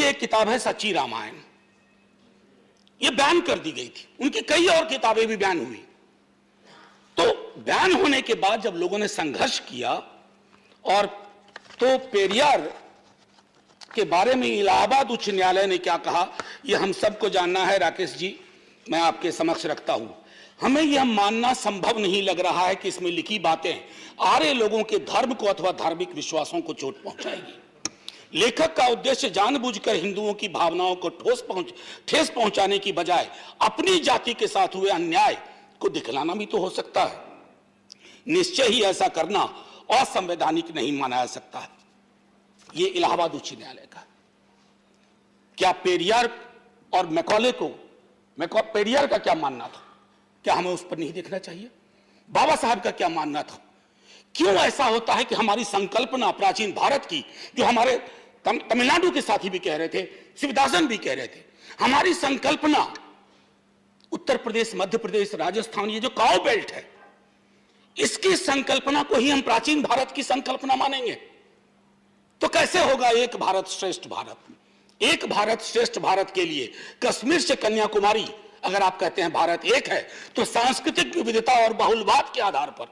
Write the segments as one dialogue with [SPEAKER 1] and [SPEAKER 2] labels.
[SPEAKER 1] ये एक किताब है सच्ची रामायण, ये बैन कर दी गई थी। उनकी कई और किताबें भी बैन हुई। तो बैन होने के बाद जब लोगों ने संघर्ष किया और तो पेरियार के बारे में इलाहाबाद उच्च न्यायालय ने क्या कहा, यह हम सबको जानना है। राकेश जी, मैं आपके समक्ष रखता हूं। हमें यह मानना संभव नहीं लग रहा है कि इसमें लिखी बातें आर्य लोगों के धर्म को अथवा धार्मिक विश्वासों को चोट पहुंचाएगी। लेखक का उद्देश्य जानबूझकर हिंदुओं की भावनाओं को ठेस पहुंचाने की बजाय अपनी जाति के साथ हुए अन्याय को दिखलाना भी तो हो सकता है। निश्चय ही ऐसा करना असंवैधानिक नहीं माना जा सकता है। ये इलाहाबाद उच्च न्यायालय का। क्या पेरियार और मैकॉले को, पेरियार का क्या मानना था, क्या हमें उस पर नहीं देखना चाहिए? बाबा साहब का क्या मानना था? क्यों ऐसा होता है कि हमारी संकल्पना प्राचीन भारत की, जो हमारे तमिलनाडु के साथी भी कह रहे थे, शिवदासन भी कह रहे थे, हमारी संकल्पना उत्तर प्रदेश, मध्य प्रदेश, राजस्थान, ये जो काउ बेल्ट है, इसकी संकल्पना को ही हम प्राचीन भारत की संकल्पना मानेंगे तो कैसे होगा एक भारत श्रेष्ठ भारत? एक भारत श्रेष्ठ भारत के लिए कश्मीर से कन्याकुमारी, अगर आप कहते हैं भारत एक है, तो सांस्कृतिक विविधता और बहुलवाद के आधार पर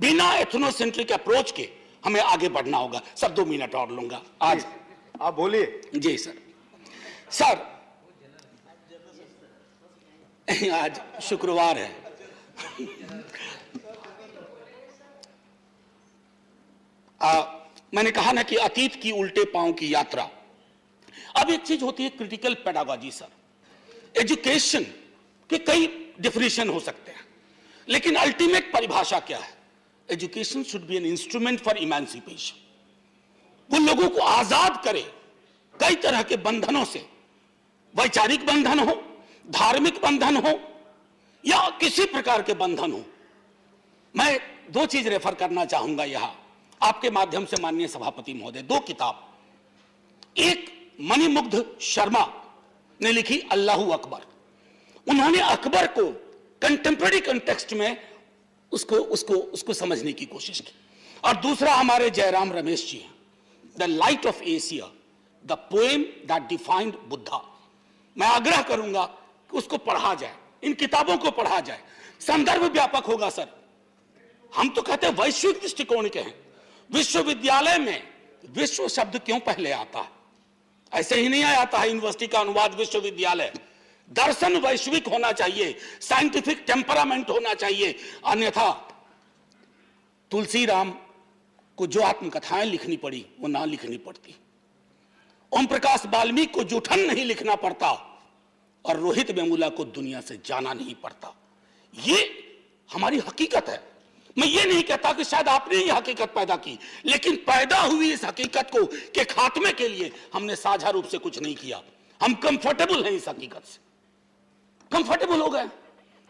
[SPEAKER 1] बिना एथनोसेंट्रिक अप्रोच के हमें आगे बढ़ना होगा। सर 2 मिनट और लूंगा। आज
[SPEAKER 2] आप बोलिए।
[SPEAKER 1] जी सर। सर आज शुक्रवार है। मैंने कहा ना कि अतीत की उल्टे पांव की यात्रा। अब एक चीज होती है क्रिटिकल पेडागॉजी। सर एजुकेशन के कई डेफिनेशन हो सकते हैं, लेकिन अल्टीमेट परिभाषा क्या है? Education should be an instrument for emancipation. वो लोगों को आजाद करे कई तरह के बंधनों से, वैचारिक बंधन हो, धार्मिक बंधन हो या किसी प्रकार के बंधन हो। मैं 2 चीज रेफर करना चाहूंगा यहां आपके माध्यम से माननीय सभापति महोदय। 2 किताब, एक मणिमुग्ध शर्मा ने लिखी अल्लाहू अकबर। उन्होंने अकबर को कंटेम्पररी कंटेक्स्ट में उसको समझने की कोशिश की। और दूसरा हमारे जयराम रमेश जी हैं, the light of Asia, the poem that defined Buddha. मैं आग्रह करूंगा कि उसको पढ़ा जाए, इन किताबों को पढ़ा जाए। संदर्भ व्यापक होगा सर। हम तो कहते हैं वैश्विक दृष्टिकोण के हैं। विश्वविद्यालय में विश्व शब्द क्यों पहले आता है? ऐसे ही नहीं आता है यूनिवर्सिटी का अनुवाद विश्वविद्यालय। दर्शन वैश्विक होना चाहिए, साइंटिफिक टेम्परामेंट होना चाहिए। अन्यथा तुलसीराम को जो आत्मकथाएं लिखनी पड़ी वो ना लिखनी पड़ती, ओम प्रकाश वाल्मीकि को जूठन नहीं लिखना पड़ता, और रोहित वेमुला को दुनिया से जाना नहीं पड़ता। ये हमारी हकीकत है। मैं ये नहीं कहता कि शायद आपने ये हकीकत पैदा की, लेकिन पैदा हुई इस हकीकत को के खात्मे के लिए हमने साझा रूप से कुछ नहीं किया। हम कंफर्टेबल हैं इस हकीकत से, कंफर्टेबल हो गए।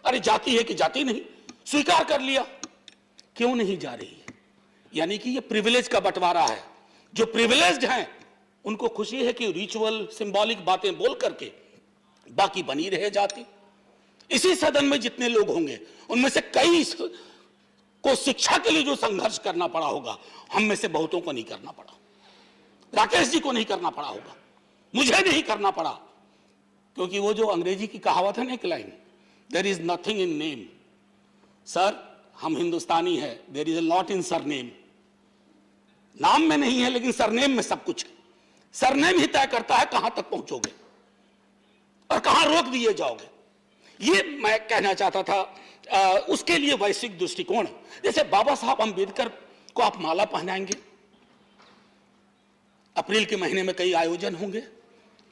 [SPEAKER 1] अरे जाति है कि जाति नहीं, स्वीकार कर लिया। क्यों नहीं जा रही? यानी कि ये प्रिविलेज का बंटवारा है। जो प्रिविलेज्ड हैं उनको खुशी है कि रिचुअल सिंबॉलिक बातें बोल करके बाकी बनी रहे जाति। इसी सदन में जितने लोग होंगे उनमें से कई को शिक्षा के लिए जो संघर्ष करना पड़ा होगा, हम में से बहुतों को नहीं करना पड़ा। राकेश जी को नहीं करना पड़ा होगा, मुझे नहीं करना पड़ा, क्योंकि वो जो अंग्रेजी की कहावत है ना, एक line, there is nothing in name. Sir हम हिंदुस्तानी है, there is a lot in surname. नाम में नहीं है लेकिन सरनेम में सब कुछ है। सरनेम ही तय करता है कहां तक पहुंचोगे और कहां रोक दिए जाओगे। ये मैं कहना चाहता था। उसके लिए वैश्विक दृष्टिकोण, जैसे बाबा साहब अंबेडकर को आप माला पहनाएंगे, अप्रैल के महीने में कई आयोजन होंगे।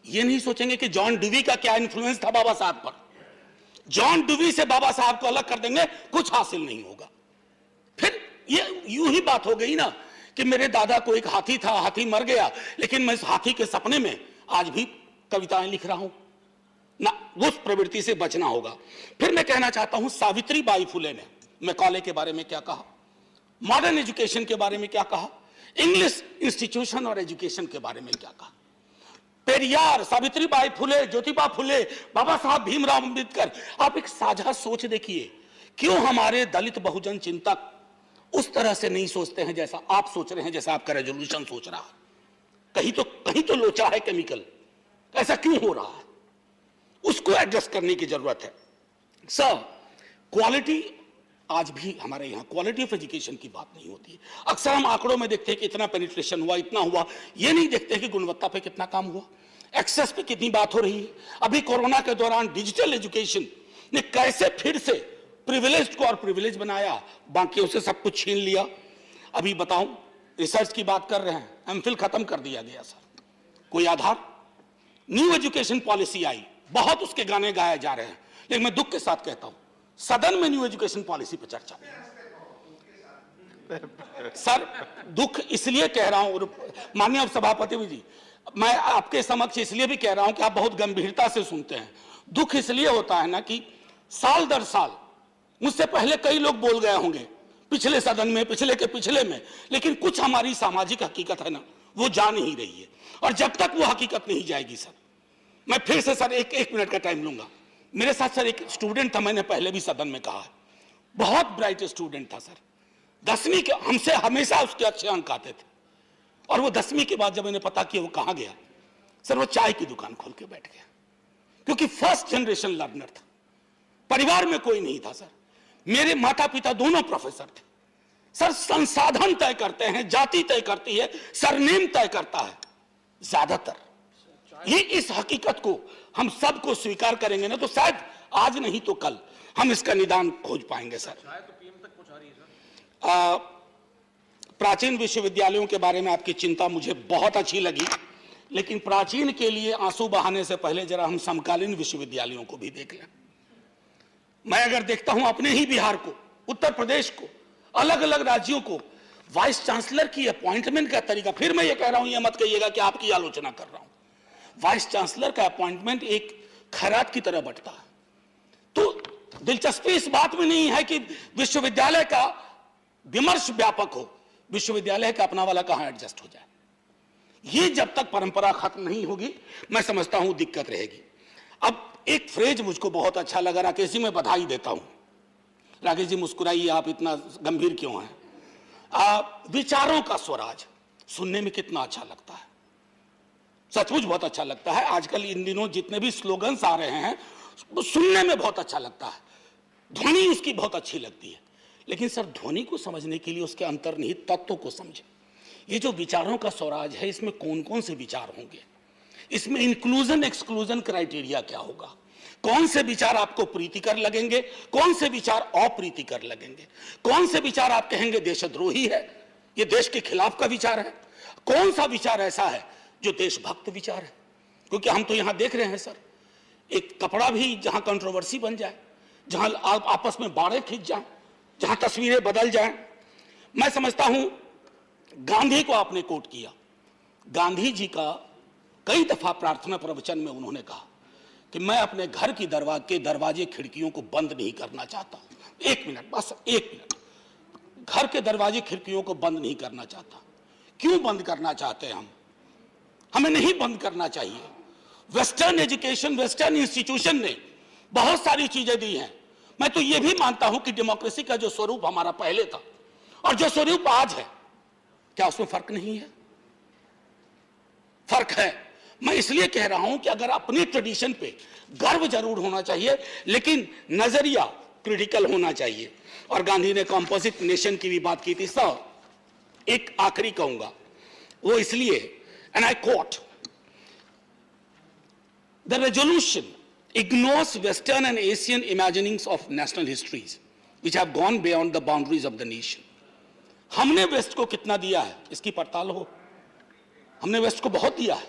[SPEAKER 1] ये नहीं सोचेंगे कि जॉन डुवी का क्या इन्फ्लुएंस था बाबा साहब पर। जॉन डुवी से बाबा साहब को अलग कर देंगे, कुछ हासिल नहीं होगा। फिर ये यूं ही बात हो गई ना कि मेरे दादा को एक हाथी था, हाथी मर गया, लेकिन मैं इस हाथी के सपने में आज भी कविताएं लिख रहा हूं ना। उस प्रवृत्ति से बचना होगा। फिर मैं कहना चाहता हूं सावित्रीबाई फुले ने मैकॉले के बारे में क्या कहा, मॉडर्न एजुकेशन के बारे में क्या कहा, इंग्लिश इंस्टीट्यूशन और एजुकेशन के बारे में क्या कहा। पेरियार, सावित्रीबाई फुले, ज्योतिबा फुले, बाबा साहब भीमराव अंबेडकर, आप एक साझा सोच देखिए। क्यों हमारे दलित बहुजन चिंतक उस तरह से नहीं सोचते हैं जैसा आप सोच रहे हैं, जैसा आपका रेजोल्यूशन सोच रहा है? कहीं तो लोचा है केमिकल। ऐसा क्यों हो रहा है, उसको एड्रेस करने की जरूरत है। सर, क्वालिटी, आज भी हमारे यहाँ क्वालिटी ऑफ एजुकेशन की बात नहीं होती है। अक्सर हम आंकड़ों में देखते हैं कि इतना पेनिट्रेशन हुआ, इतना हुआ, ये नहीं देखते कि गुणवत्ता पे कितना काम हुआ, एक्सेस पे कितनी बात हो रही है। अभी कोरोना के दौरान डिजिटल एजुकेशन ने कैसे फिर से प्रिविलेज को और प्रिविलेज बनाया, बाकियों से सब कुछ छीन लिया। अभी बताऊं, रिसर्च की बात कर रहे हैं, एमफिल खत्म कर दिया गया सर, कोई आधार। न्यू एजुकेशन पॉलिसी आई, बहुत उसके गाने गाए जा रहे हैं, लेकिन मैं दुख के साथ कहता हूं सदन में न्यू एजुकेशन पॉलिसी पर चर्चा सर, दुख इसलिए कह रहा हूं माननीय सभापति जी, मैं आपके समक्ष इसलिए भी कह रहा हूं कि आप बहुत गंभीरता से सुनते हैं। दुख इसलिए होता है ना कि साल दर साल मुझसे पहले कई लोग बोल गए होंगे, पिछले सदन में, पिछले के पिछले में, लेकिन कुछ हमारी सामाजिक हकीकत है ना, वो जा नहीं रही है। और जब तक वो हकीकत नहीं जाएगी सर, मैं फिर से सर एक मिनट का टाइम लूंगा। मेरे साथ सर एक स्टूडेंट था, मैंने पहले भी सदन में कहा, बहुत ब्राइट स्टूडेंट था सर, 10वीं के हमसे हमेशा उसके अच्छे अंक आते थे, और वो 10वीं के बाद जब मैंने पता किया वो कहां गया, सर वो चाय की दुकान खोल के बैठ गया, क्योंकि फर्स्ट जनरेशन लर्नर था, परिवार में कोई नहीं था सर। मेरे माता पिता दोनों प्रोफेसर थे सर। संसाधन तय करते हैं, जाति तय करती है, सरनेम तय करता है ज्यादातर। ये इस हकीकत को हम सबको स्वीकार करेंगे ना, तो शायद आज नहीं तो कल हम इसका निदान खोज पाएंगे सर। प्राचीन विश्वविद्यालयों के बारे में आपकी चिंता मुझे बहुत अच्छी लगी, लेकिन प्राचीन के लिए आंसू बहाने से पहले जरा हम समकालीन विश्वविद्यालयों को भी देख लें। मैं अगर देखता हूं अपने ही बिहार को, उत्तर प्रदेश को, अलग अलग राज्यों को, वाइस चांसलर की अपॉइंटमेंट का तरीका, फिर मैं ये कह रहा हूं, ये मत कहिएगा कि आपकी आलोचना कर रहा हूं, वाइस चांसलर का अपॉइंटमेंट एक खैरात की तरह बंटता है। तो दिलचस्पी इस बात में नहीं है कि विश्वविद्यालय का विमर्श व्यापक हो, विश्वविद्यालय का अपना वाला कहां एडजस्ट हो जाए। ये जब तक परंपरा खत्म नहीं होगी, मैं समझता हूं दिक्कत रहेगी। अब एक फ्रेज मुझको बहुत अच्छा लगा, राकेश जी मैं बधाई देता हूं। राकेश जी मुस्कुराइए, आप इतना गंभीर क्यों हैं? विचारों का स्वराज सुनने में कितना अच्छा लगता है, सचमुच बहुत अच्छा लगता है। आजकल इन दिनों जितने भी स्लोगन्स आ रहे हैं वो सुनने में बहुत अच्छा लगता है, ध्वनि उसकी बहुत अच्छी लगती है, लेकिन सर ध्वनि को समझने के लिए उसके अंतर्निहित तत्वों को समझे। ये जो विचारों का स्वराज है, इसमें कौन कौन से विचार होंगे, इसमें इंक्लूजन एक्सक्लूजन क्राइटेरिया क्या होगा, कौन से विचार आपको प्रीतिकर लगेंगे, कौन से विचार अप्रीतिकर लगेंगे, कौन से विचार आप कहेंगे देशद्रोही है, ये देश के खिलाफ का विचार है, कौन सा विचार ऐसा है जो देशभक्त विचार है। क्योंकि हम तो यहां देख रहे हैं सर, एक कपड़ा भी जहां कंट्रोवर्सी बन जाए, जहां आपस में बाड़े खींच जाए, जहां तस्वीरें बदल जाएं। मैं समझता हूं गांधी को आपने कोट किया, गांधी जी का कई दफा प्रार्थना प्रवचन में उन्होंने कहा कि मैं अपने घर की दरवाजे खिड़कियों को बंद नहीं करना चाहता। एक मिनट, बस एक मिनट, घर के दरवाजे खिड़कियों को बंद नहीं करना चाहता। क्यों बंद करना चाहते हैं हम? हमें नहीं बंद करना चाहिए। वेस्टर्न एजुकेशन, वेस्टर्न इंस्टीट्यूशन ने बहुत सारी चीजें दी हैं। मैं तो यह भी मानता हूं कि डेमोक्रेसी का जो स्वरूप हमारा पहले था और जो स्वरूप आज है, क्या उसमें फर्क नहीं है? फर्क है। मैं इसलिए कह रहा हूं कि अगर अपनी ट्रेडिशन पे गर्व जरूर होना चाहिए, लेकिन नजरिया क्रिटिकल होना चाहिए। और गांधी ने कंपोजिट नेशन की भी बात की थी। सर, एक आखिरी कहूंगा, वो इसलिए, and I quote, the resolution ignores Western and Asian imaginings of national histories, which have gone beyond the boundaries of the nation. हमने वेस्ट को कितना दिया है, इसकी पड़ताल हो। हमने वेस्ट को बहुत दिया है,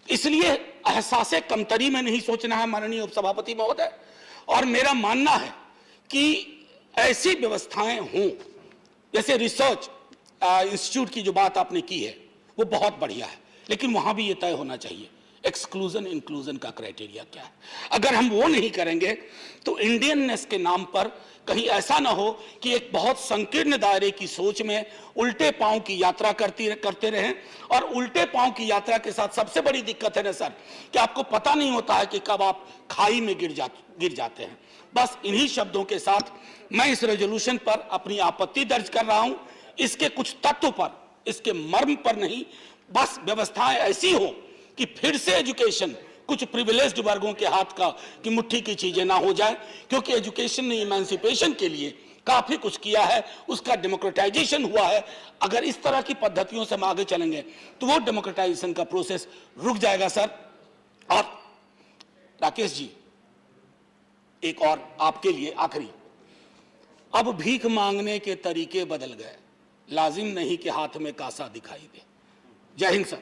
[SPEAKER 1] इसलिए एहसास कमतरी में नहीं सोचना है माननीय उपसभापति महोदय। और मेरा मानना है कि ऐसी व्यवस्थाएं हों, जैसे रिसर्च इंस्टीट्यूट की जो बात आपने की है वो बहुत बढ़िया है, लेकिन वहां भी ये तय होना चाहिए एक्सक्लूजन इंक्लूजन का क्राइटेरिया क्या है। अगर हम वो नहीं करेंगे तो इंडियननेस के नाम पर कहीं ऐसा ना हो कि एक बहुत संकीर्ण दायरे की सोच में उल्टे पांव की यात्रा करते रहें। और उल्टे पांव की यात्रा के साथ सबसे बड़ी दिक्कत है ना सर, कि आपको पता नहीं होता है कि कब आप खाई में गिर जाते हैं। बस इन्हीं शब्दों के साथ मैं इस रेजोल्यूशन पर अपनी आपत्ति दर्ज कर रहा हूं। इसके कुछ तत्व पर, इसके मर्म पर नहीं, बस व्यवस्थाएं ऐसी हो कि फिर से एजुकेशन कुछ प्रिविलेज्ड वर्गों के हाथ का की मुट्ठी की चीजें ना हो जाए, क्योंकि एजुकेशन ने इमेंसिपेशन के लिए काफी कुछ किया है, उसका डेमोक्रेटाइजेशन हुआ है। अगर इस तरह की पद्धतियों से हम आगे चलेंगे तो वो डेमोक्रेटाइजेशन का प्रोसेस रुक जाएगा सर। और राकेश जी, एक और आपके लिए आखिरी, अब भीख मांगने के तरीके बदल गए, लाजिम नहीं कि हाथ में कासा दिखाई दे। जय हिंद सर।